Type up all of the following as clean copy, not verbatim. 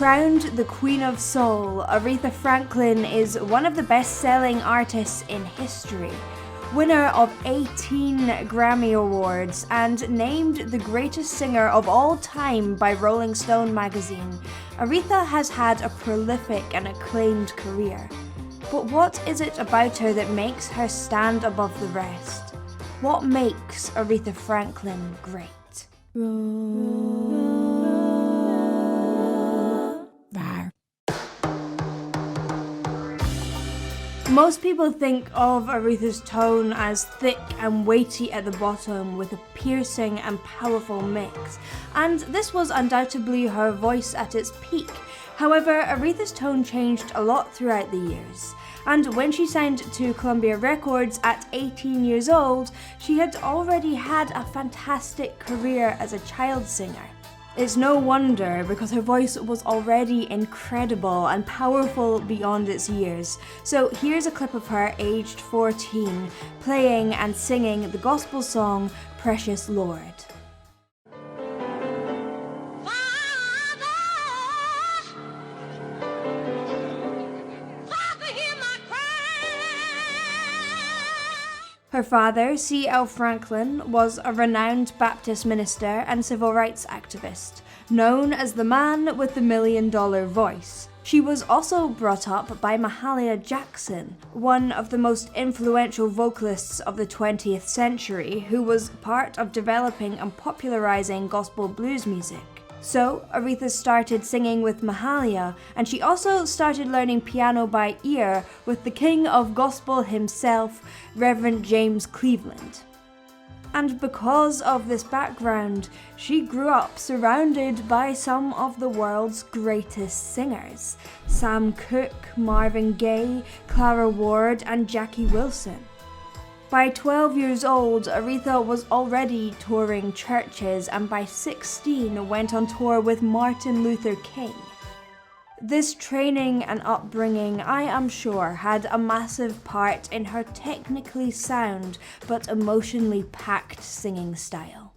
Crowned the Queen of Soul, Aretha Franklin is one of the best-selling artists in history. Winner of 18 Grammy Awards and named the greatest singer of all time by Rolling Stone magazine, Aretha has had a prolific and acclaimed career. But what is it about her that makes her stand above the rest? What makes Aretha Franklin great? Most people think of Aretha's tone as thick and weighty at the bottom with a piercing and powerful mix, and this was undoubtedly her voice at its peak. However, Aretha's tone changed a lot throughout the years, and when she signed to Columbia Records at 18 years old, she had already had a fantastic career as a child singer. It's no wonder, because her voice was already incredible and powerful beyond its years. So here's a clip of her aged 14, playing and singing the gospel song, Precious Lord. Her father, C.L. Franklin, was a renowned Baptist minister and civil rights activist, known as the man with the $1 million voice. She was also brought up by Mahalia Jackson, one of the most influential vocalists of the 20th century, who was part of developing and popularizing gospel blues music. So, Aretha started singing with Mahalia, and she also started learning piano by ear with the king of gospel himself, Reverend James Cleveland. And because of this background, she grew up surrounded by some of the world's greatest singers: Sam Cooke, Marvin Gaye, Clara Ward, and Jackie Wilson. By 12 years old, Aretha was already touring churches, and by 16 went on tour with Martin Luther King. This training and upbringing, I am sure, had a massive part in her technically sound but emotionally packed singing style.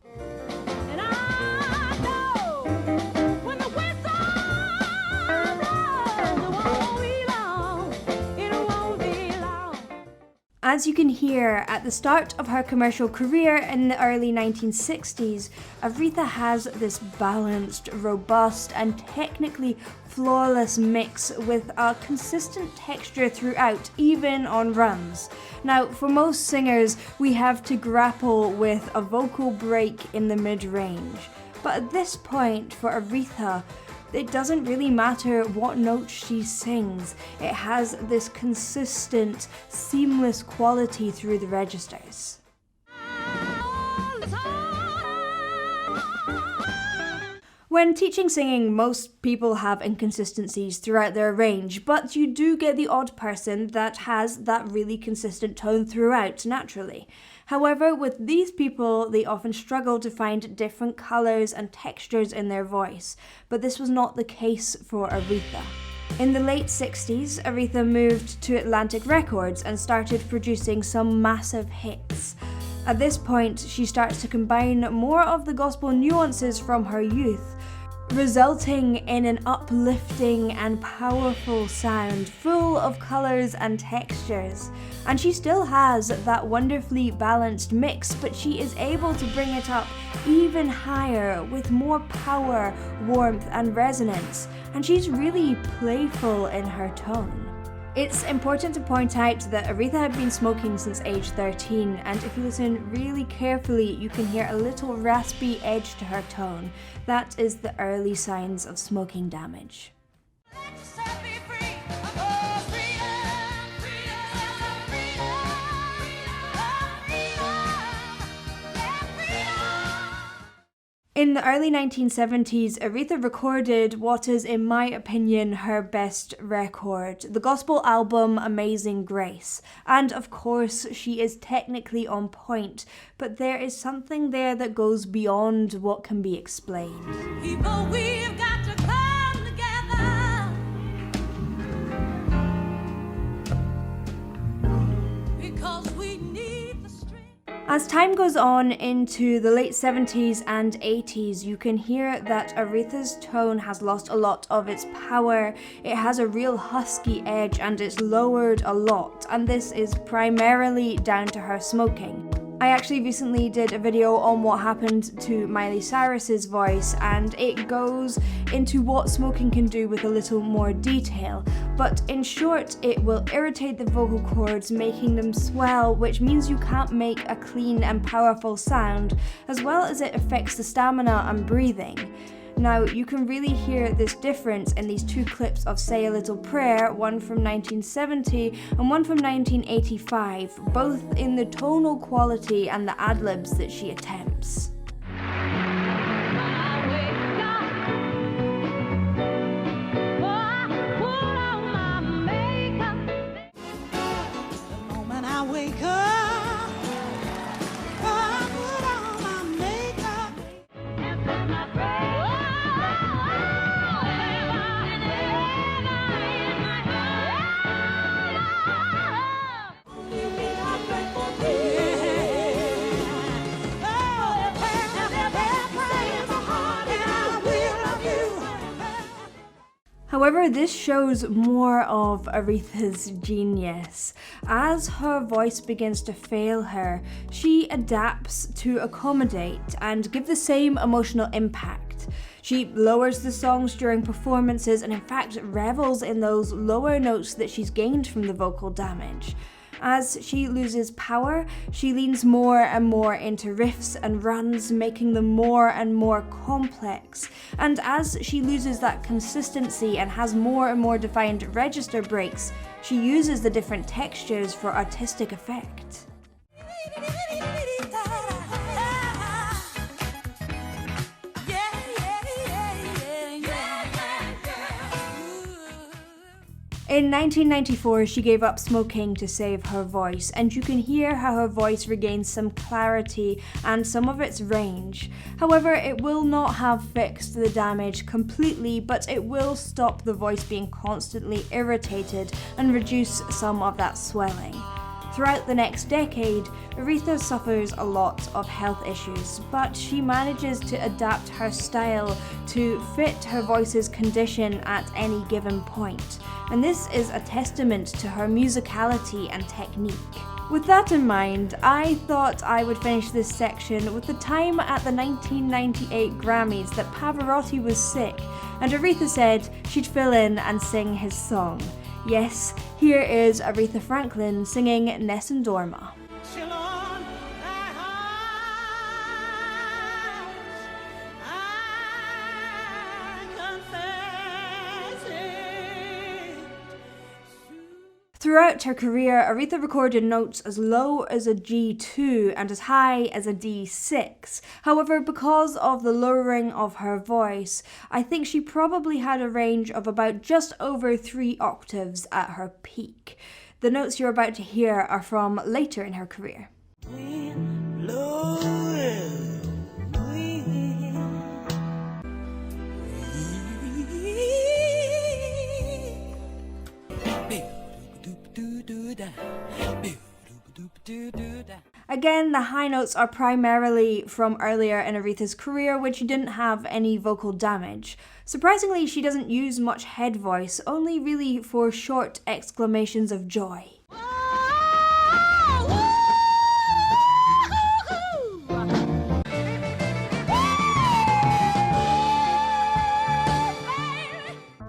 As you can hear, at the start of her commercial career in the early 1960s, Aretha has this balanced, robust, and technically flawless mix with a consistent texture throughout, even on runs. Now, for most singers, we have to grapple with a vocal break in the mid-range, but at this point, for Aretha, it doesn't really matter what notes she sings. It has this consistent, seamless quality through the registers. When teaching singing, most people have inconsistencies throughout their range, but you do get the odd person that has that really consistent tone throughout naturally. However, with these people, they often struggle to find different colours and textures in their voice, but this was not the case for Aretha. In the late 60s, Aretha moved to Atlantic Records and started producing some massive hits. At this point, she starts to combine more of the gospel nuances from her youth, resulting in an uplifting and powerful sound full of colours and textures. And she still has that wonderfully balanced mix, but she is able to bring it up even higher with more power, warmth, and resonance. And she's really playful in her tone. It's important to point out that Aretha had been smoking since age 13, and if you listen really carefully, you can hear a little raspy edge to her tone. That is the early signs of smoking damage. In the early 1970s, Aretha recorded what is, in my opinion, her best record, the gospel album Amazing Grace. And of course, she is technically on point, but there is something there that goes beyond what can be explained. People, we've got to come together, because we need the strength. As time goes on into the late 70s and 80s, you can hear that Aretha's tone has lost a lot of its power. It has a real husky edge and it's lowered a lot, and this is primarily down to her smoking. I actually recently did a video on what happened to Miley Cyrus's voice, and it goes into what smoking can do with a little more detail. But in short, it will irritate the vocal cords, making them swell, which means you can't make a clean and powerful sound, as well as it affects the stamina and breathing. Now, you can really hear this difference in these two clips of Say a Little Prayer, one from 1970 and one from 1985, both in the tonal quality and the ad-libs that she attempts. However, this shows more of Aretha's genius. As her voice begins to fail her, she adapts to accommodate and give the same emotional impact. She lowers the songs during performances and in fact revels in those lower notes that she's gained from the vocal damage. As she loses power, she leans more and more into riffs and runs, making them more and more complex. And as she loses that consistency and has more and more defined register breaks, she uses the different textures for artistic effect. In 1994, she gave up smoking to save her voice, and you can hear how her voice regains some clarity and some of its range. However, it will not have fixed the damage completely, but it will stop the voice being constantly irritated and reduce some of that swelling. Throughout the next decade, Aretha suffers a lot of health issues, but she manages to adapt her style to fit her voice's condition at any given point. And this is a testament to her musicality and technique. With that in mind, I thought I would finish this section with the time at the 1998 Grammys that Pavarotti was sick, and Aretha said she'd fill in and sing his song. Yes, here is Aretha Franklin singing Nessun Dorma. Throughout her career, Aretha recorded notes as low as a G2 and as high as a D6. However, because of the lowering of her voice, I think she probably had a range of about just over 3 octaves at her peak. The notes you're about to hear are from later in her career. Again, the high notes are primarily from earlier in Aretha's career, when she didn't have any vocal damage. Surprisingly, she doesn't use much head voice, only really for short exclamations of joy.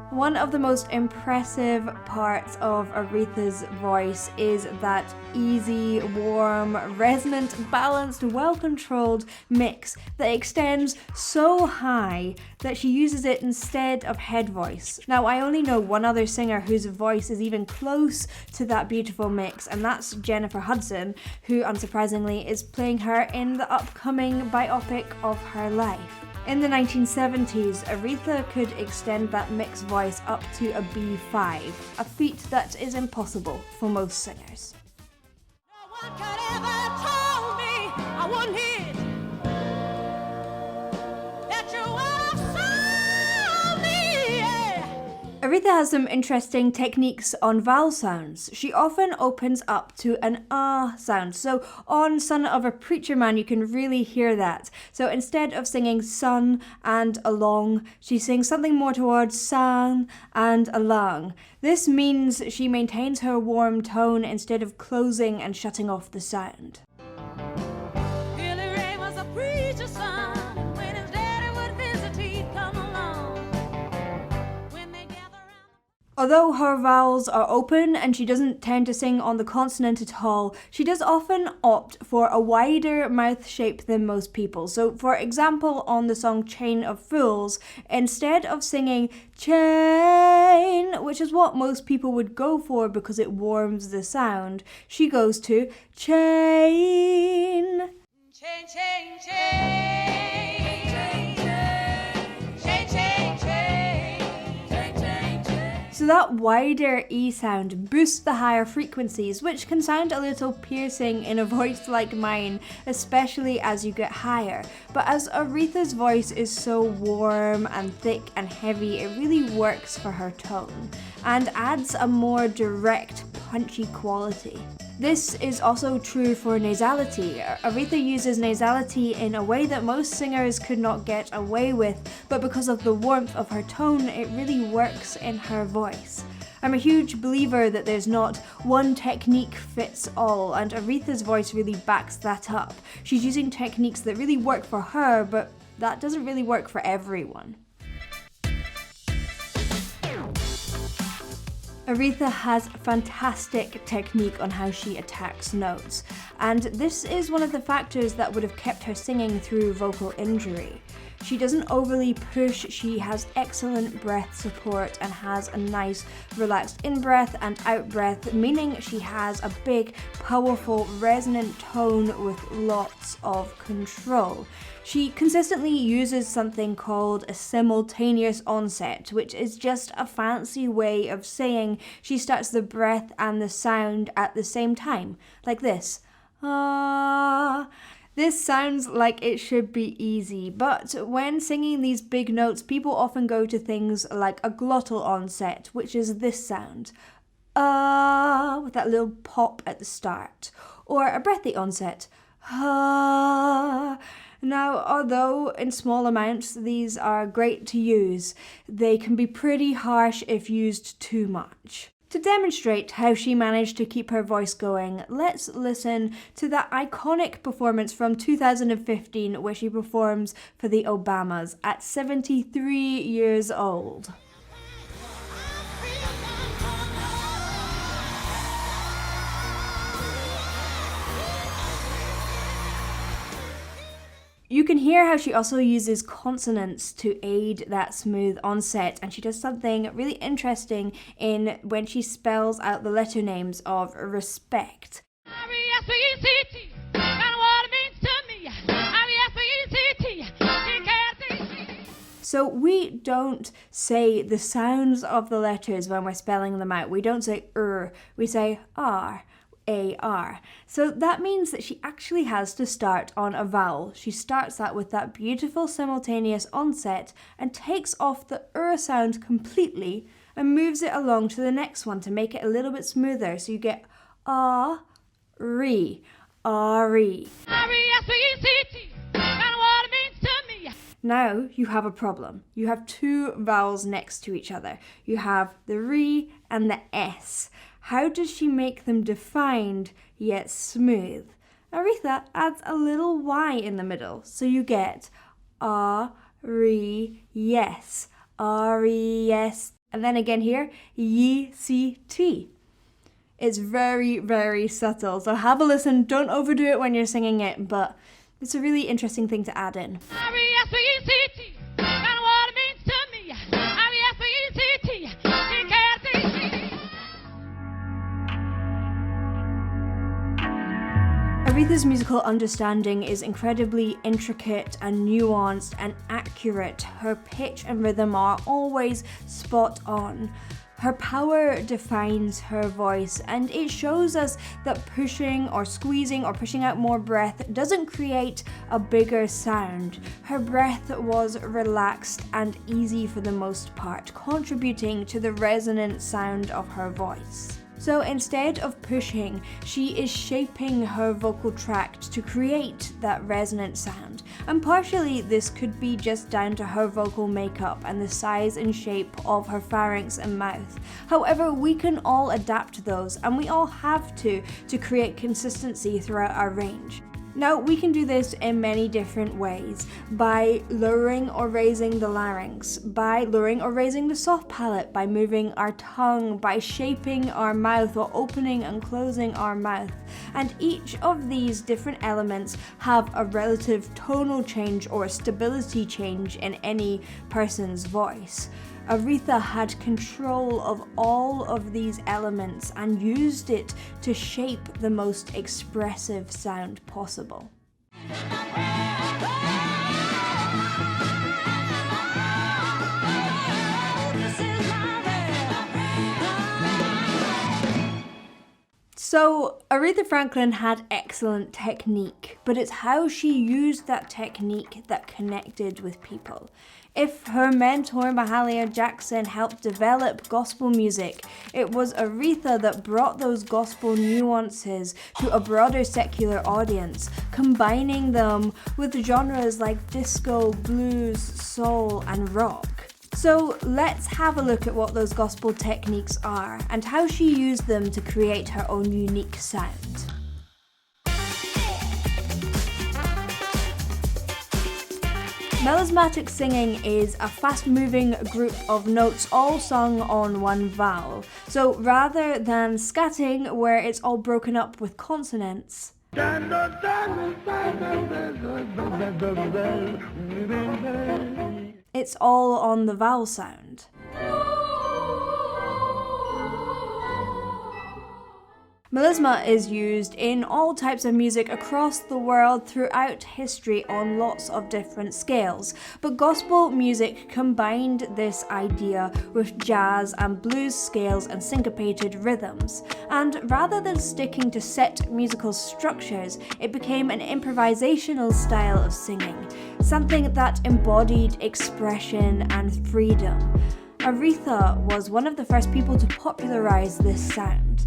One of the most impressive parts of Aretha's voice is that easy, warm, resonant, balanced, well-controlled mix that extends so high that she uses it instead of head voice. Now, I only know one other singer whose voice is even close to that beautiful mix, and that's Jennifer Hudson, who unsurprisingly is playing her in the upcoming biopic of her life. In the 1970s, Aretha could extend that mixed voice up to a B5, a feat that is impossible for most singers. No one could ever tell me I wouldn't hit, that you would have sold me, yeah. Aretha has some interesting techniques on vowel sounds. She often opens up to an ah sound. So on Son of a Preacher Man, you can really hear that. So instead of singing son and along, she sings something more towards sang and along. This means she maintains her warm tone instead of closing and shutting off the sound. Although her vowels are open and she doesn't tend to sing on the consonant at all, she does often opt for a wider mouth shape than most people. So for example, on the song Chain of Fools, instead of singing chain, which is what most people would go for because it warms the sound, she goes to chain. Chain, chain, chain. So that wider E sound boosts the higher frequencies, which can sound a little piercing in a voice like mine, especially as you get higher. But as Aretha's voice is so warm and thick and heavy, it really works for her tone and adds a more direct, punchy quality. This is also true for nasality. Aretha uses nasality in a way that most singers could not get away with, but because of the warmth of her tone, it really works in her voice. I'm a huge believer that there's not one technique fits all, and Aretha's voice really backs that up. She's using techniques that really work for her, but that doesn't really work for everyone. Aretha has fantastic technique on how she attacks notes, and this is one of the factors that would have kept her singing through vocal injury. She doesn't overly push, she has excellent breath support and has a nice relaxed in-breath and out-breath, meaning she has a big, powerful, resonant tone with lots of control. She consistently uses something called a simultaneous onset, which is just a fancy way of saying she starts the breath and the sound at the same time, like this. Ah. This sounds like it should be easy, but when singing these big notes, people often go to things like a glottal onset, which is this sound. Ah, with that little pop at the start. Or a breathy onset. Ah. Now, although in small amounts these are great to use, they can be pretty harsh if used too much. To demonstrate how she managed to keep her voice going, let's listen to that iconic performance from 2015 where she performs for the Obamas at 73 years old. You can hear how she also uses consonants to aid that smooth onset, and she does something really interesting in when she spells out the letter names of respect. So we don't say the sounds of the letters when we're spelling them out. We don't say we say R. A-R. So that means that she actually has to start on a vowel. She starts that with that beautiful simultaneous onset and takes off the sound completely and moves it along to the next one to make it a little bit smoother. So you get R-E, R-E. Now you have a problem. You have two vowels next to each other. You have the re and the s. How does she make them defined yet smooth? Aretha adds a little y in the middle, so you get R-E-yes, R-E-yes, and then again here, ye-c-t. It's very, very subtle, so have a listen, don't overdo it when you're singing it, but it's a really interesting thing to add in. R-E-S-E-C-T, kind of what it means to me, R-E-S-E-C-T, Aretha's musical understanding is incredibly intricate and nuanced and accurate. Her pitch and rhythm are always spot on. Her power defines her voice, and it shows us that pushing or squeezing or pushing out more breath doesn't create a bigger sound. Her breath was relaxed and easy for the most part, contributing to the resonant sound of her voice. So instead of pushing, she is shaping her vocal tract to create that resonant sound. And partially this could be just down to her vocal makeup and the size and shape of her pharynx and mouth. However, we can all adapt those, and we all have to create consistency throughout our range. Now, we can do this in many different ways, by lowering or raising the larynx, by lowering or raising the soft palate, by moving our tongue, by shaping our mouth or opening and closing our mouth. And each of these different elements have a relative tonal change or stability change in any person's voice. Aretha had control of all of these elements and used it to shape the most expressive sound possible. So, Aretha Franklin had excellent technique, but it's how she used that technique that connected with people. If her mentor Mahalia Jackson helped develop gospel music, it was Aretha that brought those gospel nuances to a broader secular audience, combining them with genres like disco, blues, soul, and rock. So let's have a look at what those gospel techniques are and how she used them to create her own unique sound. Melismatic singing is a fast-moving group of notes all sung on one vowel. So rather than scatting, where it's all broken up with consonants, it's all on the vowel sound. Melisma is used in all types of music across the world throughout history on lots of different scales, but gospel music combined this idea with jazz and blues scales and syncopated rhythms, and rather than sticking to set musical structures, it became an improvisational style of singing, something that embodied expression and freedom. Aretha was one of the first people to popularize this sound.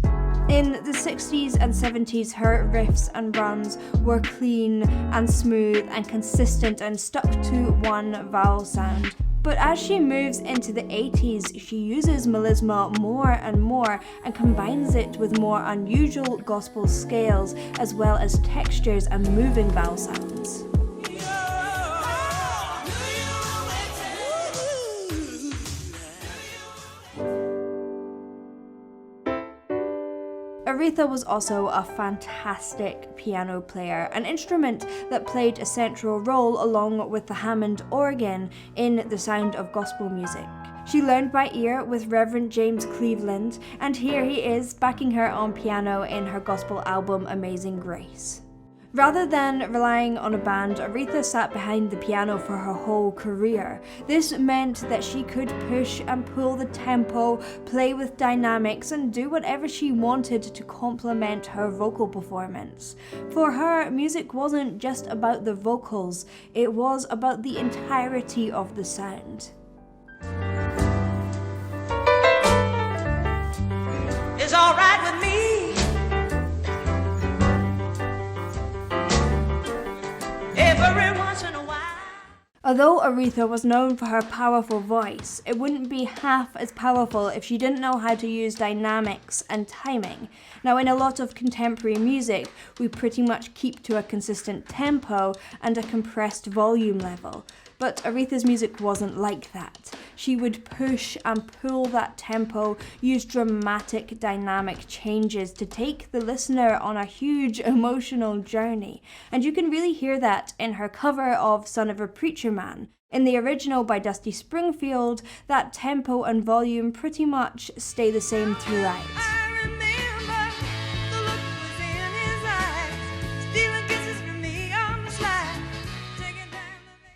In the 60s and 70s, her riffs and runs were clean and smooth and consistent and stuck to one vowel sound. But as she moves into the 80s, she uses melisma more and more and combines it with more unusual gospel scales as well as textures and moving vowel sounds. Aretha was also a fantastic piano player, an instrument that played a central role along with the Hammond organ in the sound of gospel music. She learned by ear with Reverend James Cleveland, and here he is backing her on piano in her gospel album Amazing Grace. Rather than relying on a band, Aretha sat behind the piano for her whole career. This meant that she could push and pull the tempo, play with dynamics, and do whatever she wanted to complement her vocal performance. For her, music wasn't just about the vocals, it was about the entirety of the sound. It's all right with me. Although Aretha was known for her powerful voice, it wouldn't be half as powerful if she didn't know how to use dynamics and timing. Now, in a lot of contemporary music, we pretty much keep to a consistent tempo and a compressed volume level. But Aretha's music wasn't like that. She would push and pull that tempo, use dramatic dynamic changes to take the listener on a huge emotional journey. And you can really hear that in her cover of Son of a Preacher Man. In the original by Dusty Springfield, that tempo and volume pretty much stay the same throughout.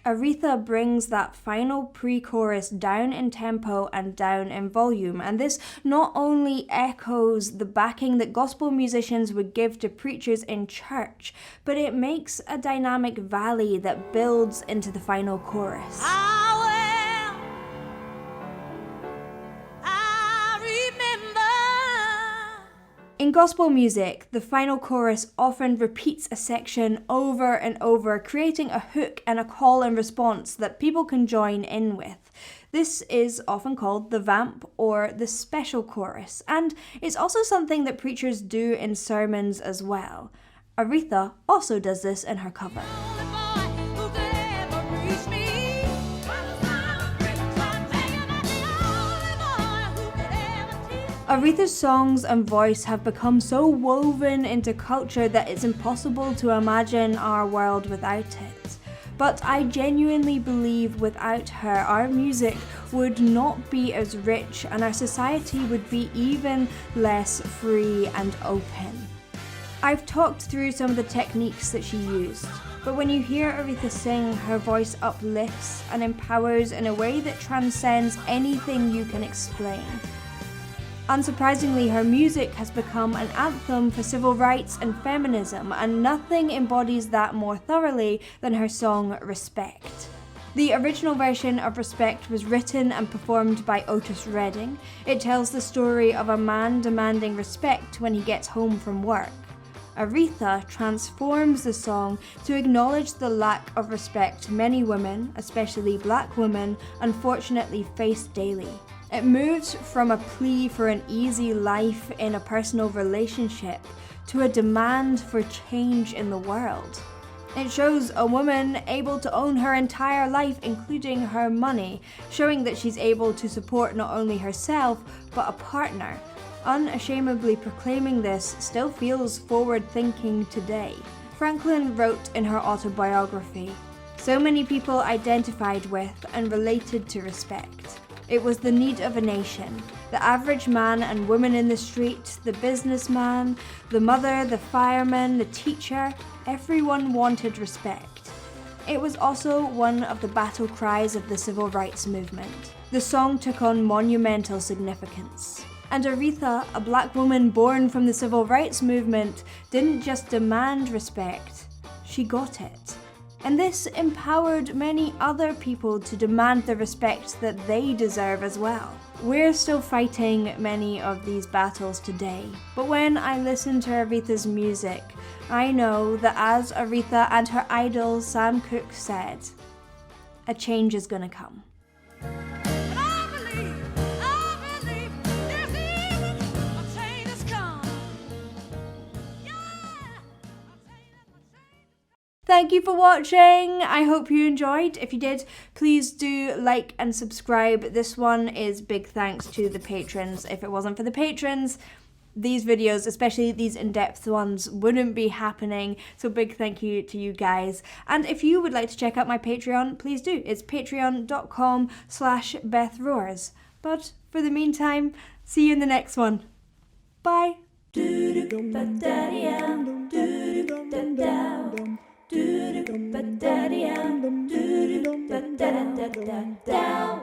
Aretha brings that final pre-chorus down in tempo and down in volume, and this not only echoes the backing that gospel musicians would give to preachers in church, but it makes a dynamic valley that builds into the final chorus. In gospel music, the final chorus often repeats a section over and over, creating a hook and a call and response that people can join in with. This is often called the vamp or the special chorus, and it's also something that preachers do in sermons as well. Aretha also does this in her cover. Aretha's songs and voice have become so woven into culture that it's impossible to imagine our world without it. But I genuinely believe without her, our music would not be as rich and our society would be even less free and open. I've talked through some of the techniques that she used, but when you hear Aretha sing, her voice uplifts and empowers in a way that transcends anything you can explain. Unsurprisingly, her music has become an anthem for civil rights and feminism, and nothing embodies that more thoroughly than her song Respect. The original version of Respect was written and performed by Otis Redding. It tells the story of a man demanding respect when he gets home from work. Aretha transforms the song to acknowledge the lack of respect many women, especially black women, unfortunately face daily. It moves from a plea for an easy life in a personal relationship to a demand for change in the world. It shows a woman able to own her entire life, including her money, showing that she's able to support not only herself, but a partner. Unashamedly proclaiming this still feels forward-thinking today. Franklin wrote in her autobiography, "So many people identified with and related to respect. It was the need of a nation. The average man and woman in the street, the businessman, the mother, the fireman, the teacher, everyone wanted respect. It was also one of the battle cries of the civil rights movement. The song took on monumental significance. And Aretha, a black woman born from the civil rights movement, didn't just demand respect, she got it. And this empowered many other people to demand the respect that they deserve as well. We're still fighting many of these battles today, but when I listen to Aretha's music, I know that as Aretha and her idol Sam Cooke said, a change is gonna come." Thank you for watching. I hope you enjoyed. If you did, please do like and subscribe. This one is big thanks to the patrons. If it wasn't for the patrons, these videos, especially these in-depth ones, wouldn't be happening. So big thank you to you guys. And if you would like to check out my Patreon, please do. It's patreon.com/BethRoars. But for the meantime, see you in the next one. Bye. Down.